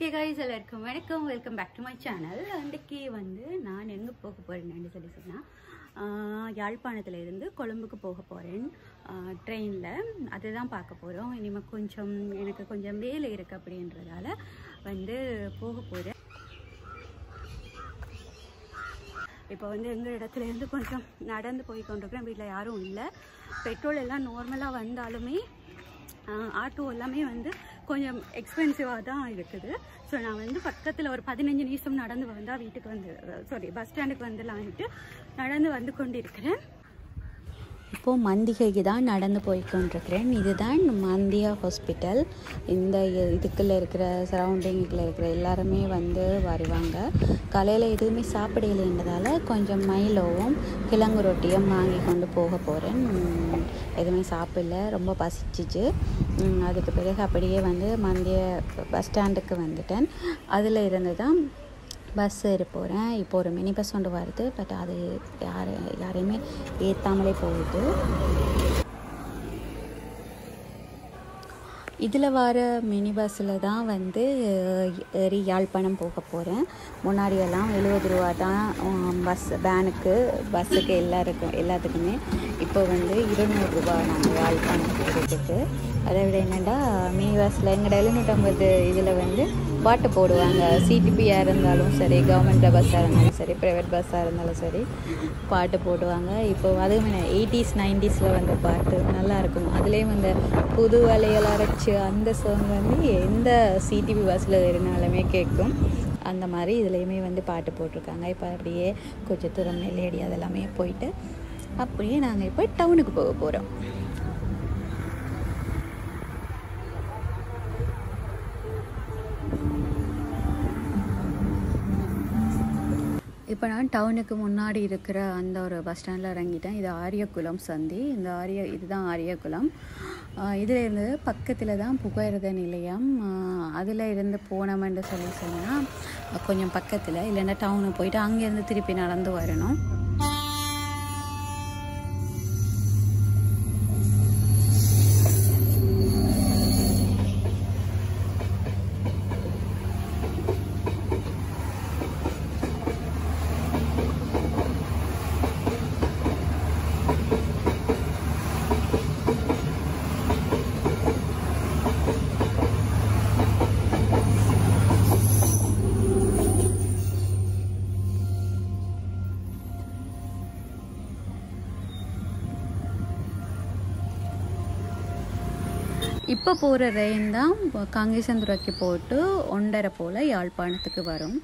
Okay guys, welcome back to my channel. இன்றைக்கு வந்து நான் எங்கே போக போகிறேன்னு சொன்னால் யாழ்ப்பாணத்தில் இருந்து கொழும்புக்கு போக போகிறேன் ட்ரெயினில். அதுதான் பார்க்க போகிறோம். இனிமேல் எனக்கு கொஞ்சம் வேலை இருக்குது அப்படின்றதால வந்து போக போகிறேன். இப்போ வந்து எங்கள் இடத்துலேருந்து கொஞ்சம் நடந்து போய் கொண்டிருக்கிறேன். வீட்டில் யாரும் இல்லை. பெட்ரோல் எல்லாம் நார்மலாக வந்தாலுமே ஆட்டோ எல்லாமே வந்து கொஞ்சம் எக்ஸ்பென்சிவாக தான் இருக்குது. ஸோ நான் வந்து பக்கத்தில் ஒரு 15 நிமிஷம் நடந்து வந்தால் வீட்டுக்கு வந்து பஸ் ஸ்டாண்டுக்கு வந்துடலான்ட்டு நடந்து வந்து கொண்டிருக்கிறேன். இப்போது மந்திகைக்கு தான் நடந்து போய்கொண்டிருக்கிறேன். இதுதான் மந்தியா ஹாஸ்பிட்டல். இந்த இதுக்குள்ளே இருக்கிற சரௌண்டிங்கில் இருக்கிற எல்லாருமே வந்து வருவாங்க. காலையில் எதுவுமே சாப்பிடலைன்றதால கொஞ்சம் மைலோவும் கிழங்கு ரொட்டியும் வாங்கி கொண்டு போக போகிறேன். எதுவுமே சாப்பிடல, ரொம்ப பசிச்சிச்சு. அதுக்கு பிறகு அப்படியே வந்து மந்திய பஸ் ஸ்டாண்டுக்கு வந்துட்டேன். அதில் இருந்து தான் பஸ் ஏறி போகிறேன். இப்போ ஒரு மினி பஸ் ஒன்று வருது, பட் அது யாரையுமே ஏற்றாமலே போகுது. இதில் வர மினி பஸ்ஸில் தான் வந்து ஏறி யாழ்ப்பாணம் போக போகிறேன். முன்னாடியெல்லாம் 70 ரூபா தான் பஸ்ஸுக்கு எல்லாத்துக்குமே. இப்போ வந்து 200 ரூபா நாங்கள் யாழ்ப்பாணம் போகிறதுக்கு. அதை விட என்னென்னா மினி பஸ்ஸில் எங்கள்ட 750 இதில் வந்து பாட்டு போடுவாங்க. சிடிபியாக இருந்தாலும் சரி, கவர்மெண்ட் பஸ்ஸாக இருந்தாலும் சரி, ப்ரைவேட் பஸ்ஸாக இருந்தாலும் சரி, பாட்டு போடுவாங்க. இப்போ அதுவும் 80s 90ஸில் வந்த பாட்டு நல்லாயிருக்கும். அதுலேயும் அந்த புது வலைகள் அரைச்சி அந்த சாங் வந்து எந்த சிடிபி பஸ்ஸில் இருந்தாலுமே கேட்கும். அந்த மாதிரி இதுலேயுமே வந்து பாட்டு போட்டிருக்காங்க. இப்போ அப்படியே கொஞ்சம் தூரம் நெல்லேடி அதெல்லாமே போயிட்டு அப்படியே நாங்கள் இப்போ டவுனுக்கு போக போகிறோம். இப்போ நான் டவுனுக்கு முன்னாடி இருக்கிற அந்த ஒரு பஸ் ஸ்டாண்டில் இறங்கிட்டேன். இது ஆரியகுளம் சந்தி. இதுதான் ஆரியகுளம். இதில் இருந்து பக்கத்தில் தான் புகையிரத நிலையம். அதில் இருந்து போனோம்னு சொன்னால் கொஞ்சம் பக்கத்தில், இல்லைன்னா டவுனுக்கு போயிட்டு அங்கேருந்து திருப்பி நடந்து வரணும். இப்போ போகிற ரெயின் தான் காங்கேசந்துறைக்கு போட்டு 1:30 போல் யாழ்ப்பாணத்துக்கு வரும்.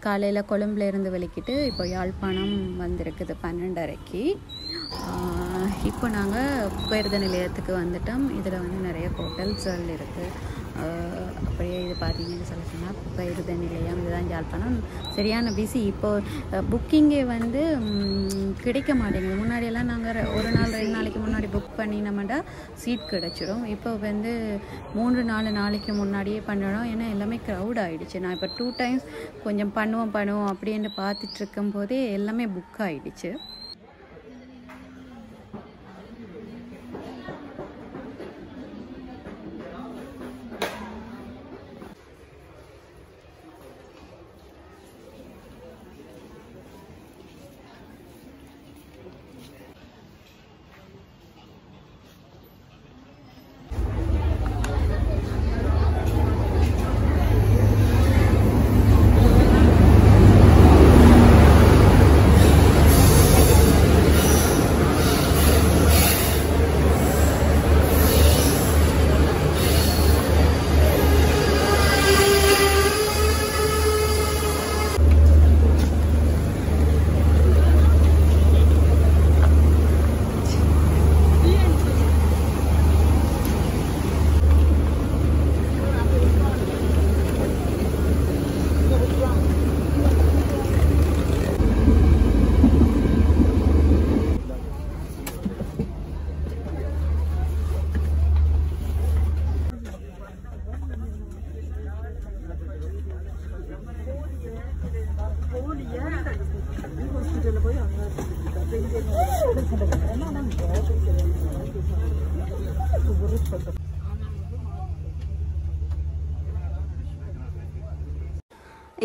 காலையில் கொழும்புலேருந்து வெளிக்கிட்டு இப்போ யாழ்ப்பாணம் வந்திருக்குது 12:30க்கு. இப்போ நாங்கள் புகையிரத நிலையத்துக்கு வந்துட்டோம். இதில் வந்து நிறைய ஹோட்டல்ஸ்கள் இருக்குது. அப்படியே இது பார்த்தீங்கன்னு சொன்னால் புகையிரத நிலையம் இதுதான் யாழ்ப்பாணம். சரியான பிஸி. இப்போது புக்கிங்கே வந்து கிடைக்க மாட்டேங்குது. முன்னாடியெல்லாம் நாங்கள் ஒரு நாள் 2 நாளைக்கு முன்னாடி புக் பண்ணினோம்னா சீட் கிடச்சிரும். இப்போ வந்து 3-4 நாளைக்கு முன்னாடியே பண்ணணும். ஏன்னா எல்லாமே க்ரௌட் ஆகிடுச்சு. நான் இப்போ 2 டைம்ஸ் கொஞ்சம் பண்ணுவோம் அப்படின்னு பார்த்துட்டு இருக்கும்போதே எல்லாமே புக் ஆகிடுச்சு.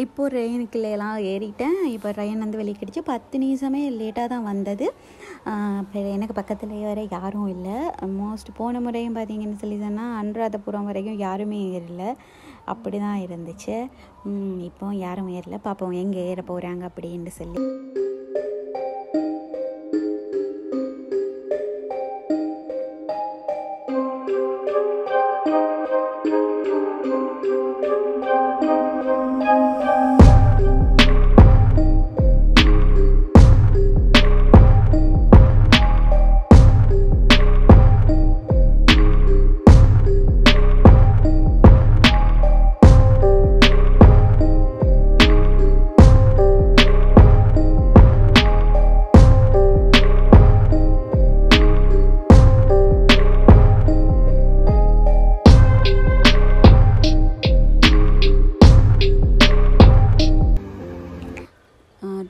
இப்போது ட்ரெயினுக்குள்ளெல்லாம் ஏறிட்டேன். இப்போ ட்ரெயின் வந்து வெளியே கிடச்சி 10 நிமிஷமே லேட்டாக தான் வந்தது. எனக்கு பக்கத்தில் வேறு யாரும் இல்லை. போன முறையும் பார்த்தீங்கன்னு சொல்லி சொன்னால் அனுராதபுரம் வரைக்கும் யாருமே ஏறல. அப்படி தான் இருந்துச்சு. இப்போ யாரும் ஏறல. பார்ப்போம் எங்கே ஏற போகிறாங்க அப்படின்ட்டு சொல்லி.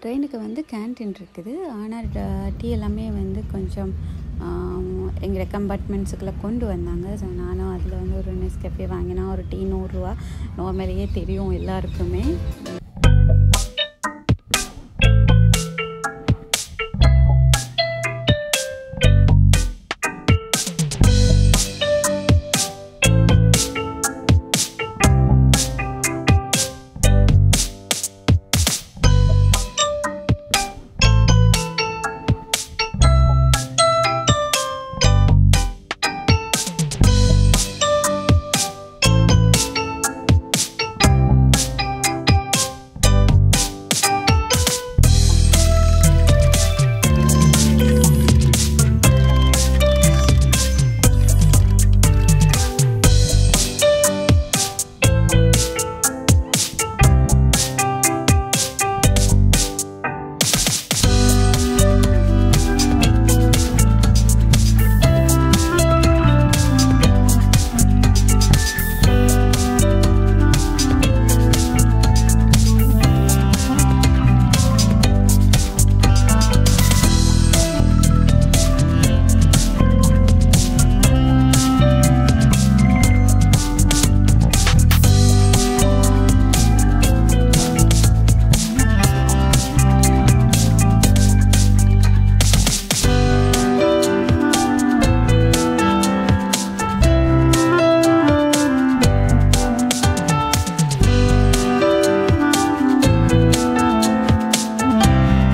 ட்ரெயினுக்கு வந்து கேன்டீன் இருக்குது. ஆனால் டீ எல்லாமே வந்து கொஞ்சம் எங்களை கம்பார்ட்மெண்ட்ஸுக்குள்ளே கொண்டு வந்தாங்க. ஸோ நானும் அதில் வந்து ஒரு நெஸ்கஃபே வாங்கினா ஒரு டீ 100 ரூபா. நார்மலியே தெரியும் எல்லாருக்குமே.